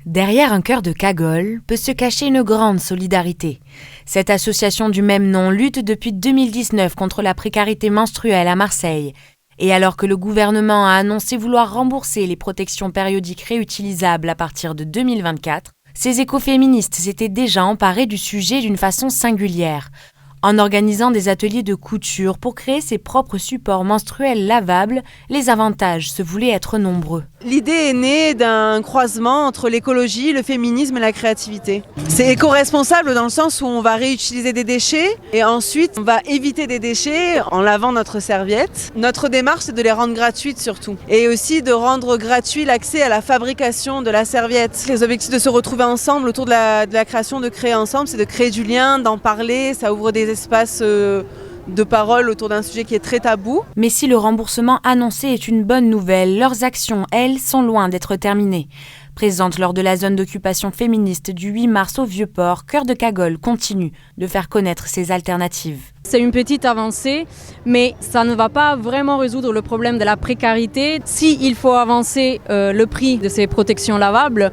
Derrière un cœur de cagole peut se cacher une grande solidarité. Cette association du même nom lutte depuis 2019 contre la précarité menstruelle à Marseille. Et alors que le gouvernement a annoncé vouloir rembourser les protections périodiques réutilisables à partir de 2024, ces écoféministes s'étaient déjà emparés du sujet d'une façon singulière, en organisant des ateliers de couture pour créer ses propres supports menstruels lavables. Les avantages se voulaient être nombreux. L'idée est née d'un croisement entre l'écologie, le féminisme et la créativité. C'est éco-responsable dans le sens où on va réutiliser des déchets et ensuite on va éviter des déchets en lavant notre serviette. Notre démarche, c'est de les rendre gratuites surtout et aussi de rendre gratuit l'accès à la fabrication de la serviette. Les objectifs de se retrouver ensemble autour de la création, de créer ensemble, c'est de créer du lien, d'en parler, ça ouvre des espaces de parole autour d'un sujet qui est très tabou. Mais si le remboursement annoncé est une bonne nouvelle, leurs actions, elles, sont loin d'être terminées. Présente lors de la zone d'occupation féministe du 8 mars au Vieux-Port, Cœur de Cagole continue de faire connaître ses alternatives. C'est une petite avancée, mais ça ne va pas vraiment résoudre le problème de la précarité. S'il faut avancer le prix de ces protections lavables,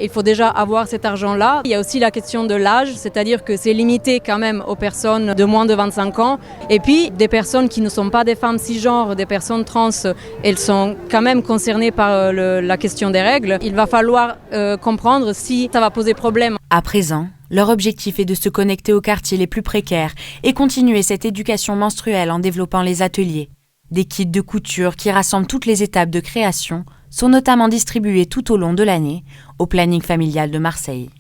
il faut déjà avoir cet argent-là. Il y a aussi la question de l'âge, c'est-à-dire que c'est limité quand même aux personnes de moins de 25 ans. Et puis, des personnes qui ne sont pas des femmes cisgenres, des personnes trans, elles sont quand même concernées par la question des règles. Il va falloir comprendre si ça va poser problème. À présent, leur objectif est de se connecter aux quartiers les plus précaires et continuer cette éducation menstruelle en développant les ateliers. Des kits de couture qui rassemblent toutes les étapes de création sont notamment distribués tout au long de l'année au planning familial de Marseille.